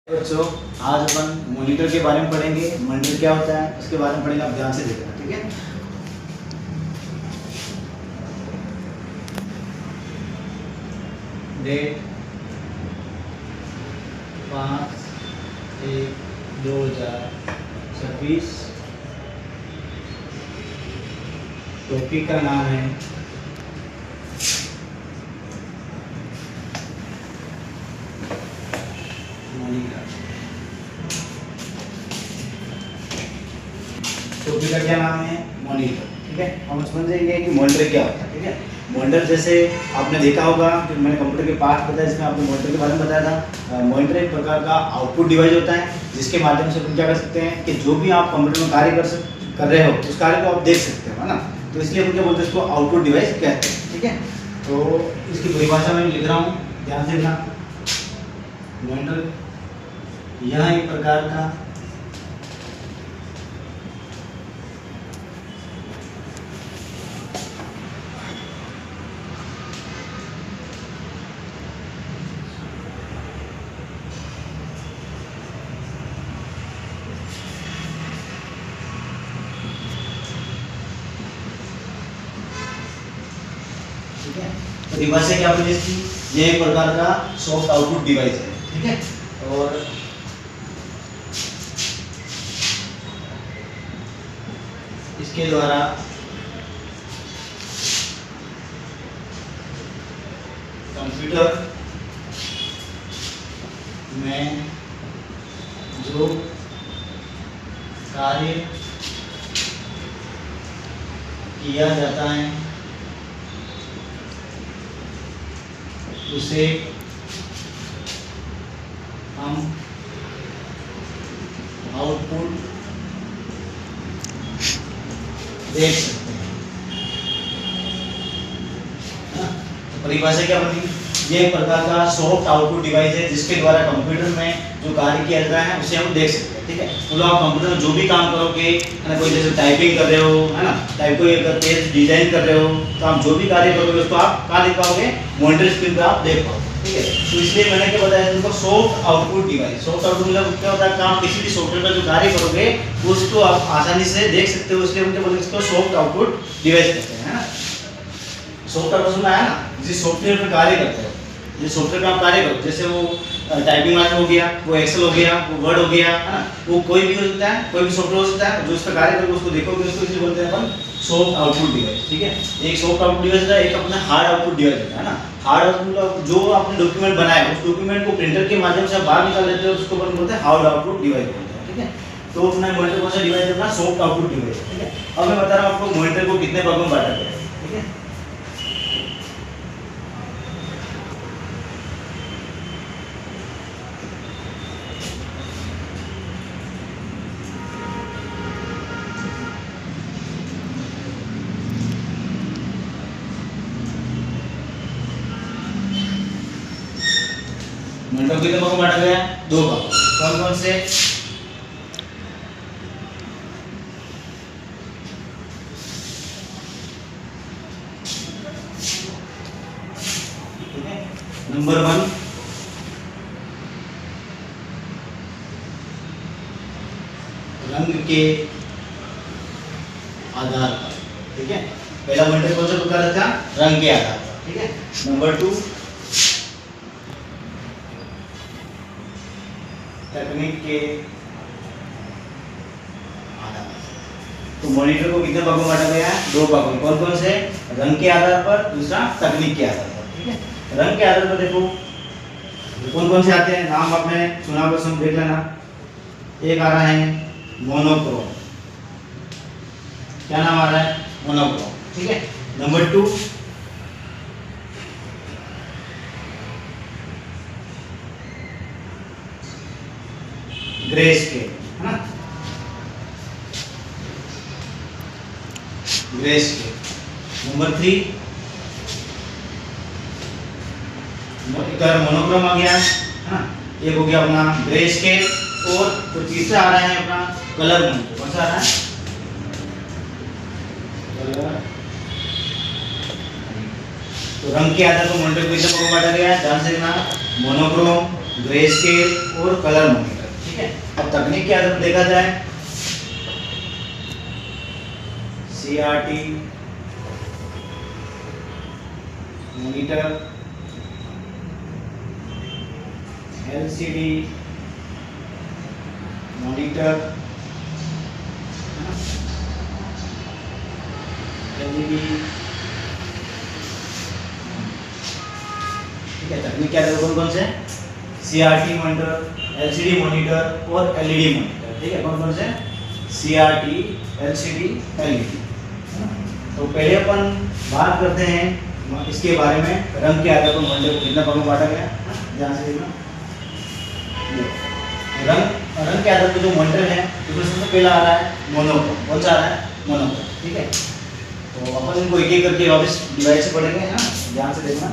बच्चों, आज अपन मॉनिटर के बारे में पढ़ेंगे। मॉनिटर क्या होता है उसके बारे में पढ़ेंगे। आप ध्यान से देखना, ठीक है। डेट 5/1/2026। टॉपिक का नाम है मॉनिटर। टॉपिक का क्या नाम है? मॉनिटर, ठीक है। हम समझेंगे कि मॉनिटर क्या होता है, ठीक है। मॉनिटर जैसे आपने देखा होगा कि मैंने कंप्यूटर के पार्ट बताया, जिसमें आपने मॉनिटर के बारे में बताया था। मॉनिटर एक प्रकार का आउटपुट डिवाइस होता है, जिसके माध्यम से अपन क्या कर सकते हैं कि जो भी आप कंप्यूटर में कार्य कर रहे हो उस कार्य को आप देख सकते हो, है ना। तो इसलिए हम क्या बोलते हैं, इसको आउटपुट डिवाइस कहते हैं, ठीक है। तो इसकी परिभाषा मैं लिख रहा हूँ, ध्यान से देखना। मॉनिटर यह एक प्रकार का परिभाषा क्या बोली इसकी? ये एक प्रकार का सॉफ्ट आउटपुट डिवाइस है, ठीक है। और इसके द्वारा कंप्यूटर में जो कार्य किया जाता है उसे हम आउटपुट देख सकते हैं। तो परिभाषा क्या बनी? ये एक प्रकार का सॉफ्ट आउटपुट डिवाइस है, जिसके द्वारा कंप्यूटर में जो कार्य किया जाता है उसे हम देख सकते हैं, ठीक है। मतलब आप कंप्यूटर में जो भी काम करोगे, है ना, कोई जैसे टाइपिंग कर रहे हो, है ना, टाइप कोई अगर पेज डिजाइन कर रहे हो, तो आप जो भी कार्य करोगे उसको आप कहाँ देख पाओगे? मॉनिटर स्क्रीन पे आप देख पाओगे, ठीक है। तो इसलिए मैंने क्या बताया तुमको, soft output device. Soft output मतलब क्या होता है कि आप किसी भी सॉफ्टवेयर का जो कार्य करोगे उसको आप आसानी से देख सकते हो, इसलिए हम क्या बोलते हैं, इसको सॉफ्ट आउटपुट डिवाइस कहते हैं, है ना। सॉफ्ट आउटपुट सुना है ना, जिस सॉफ्टवेयर पर कार्य करते हैं, जिस सॉफ्टवेयर में आप कार्य करो, जैसे वो टाइपिंग मास्टर हो गया, वो एक्सेल हो गया, वो वर्ड हो गया, है ना, वो कोई भी हो सकता है, कोई भी सॉफ्टवेयर हो सकता है। जो इसका कार्य करोगे उसको देखोगे, उसको इसलिए बोलते हैं अपन सॉफ्ट आउटपुट डिवाइस, ठीक है। एक सॉफ्ट आउटपुट डिवाइस होता है, एक अपना हार्ड आउटपुट डिवाइस होता है ना। हार्ड आउटपुट जो आपने डॉक्यूमेंट बनाया उस डॉक्यूमेंट को प्रिंटर के माध्यम से आप बाहर निकाल लेते हो, उसको अपन बोलते हैं हार्ड आउटपुट डिवाइस बोलते हैं, ठीक है। तो अपना मॉनिटर कौन सा डिवाइस है? अपना सॉफ्ट आउटपुट डिवाइस, ठीक है। अब मैं बता रहा हूँ आपको मॉनिटर को कितने भागों में बांटा गया है, ठीक है। मॉनिटर को कितने भागों में बांटा गया? 2 भागों। कौन कौन से? नंबर 1 रंग के आधार पर, ठीक है। पहला मॉनिटर कौन सा प्रकार था? रंग के आधार पर, ठीक है। नंबर 2 तकनीक के आधार पर। तो मॉनिटर को कितने भागों में बांटा गया है? 2 भागों में। कौन कौन से? रंग के आधार पर, दूसरा तकनीक के आधार पर, ठीक है। रंग के आधार पर देखो कौन कौन से आते हैं, नाम आपने सुना होगा, सब देख लेना। एक आ रहा है मोनोक्रोम, क्या नाम आ रहा है? मोनोक्रोम, ठीक है। नंबर 2 ग्रे स्केल, है ना, ग्रे स्केल। नंबर 3 मोनोक्रोम आ गया, है ना। एक हो गया अपना ग्रे स्केल, और तो तीसरा आ रहा है अपना कलर मॉनिटर। कौन सा आ रहा है? कलर। तो रंग के आधार पर मॉनिटर को कितने भागों में बांटा गया है? ध्यान से देखना, मोनोक्रोम, ग्रे स्केल और कलर मॉनिटर। ठीक है, अब तकनीक के आधार पर देखा जाए CRT monitor, LCD monitor, LED। ठीक है, तकनीक क्या कौन कौन से? CRT मॉनिटर, LCD मॉनिटर और LED मॉनिटर। ठीक है, कौन कौन से? CRT, LCD, LED। तो पहले अपन बात करते हैं इसके बारे में, रंग के आधार पर मॉनिटर को कितना भाग में बांटा गया। ध्यान से देखना, रंग के आधार पर जो मॉनिटर है उसमें सबसे पहला आ रहा है मोनोक्रोम। कौन सा आ रहा है? मोनोक्रोम। ठीक है, तो अपन इनको एक एक करके वापस डिवाइस से पढ़ेंगे। हाँ, ध्यान से देखना।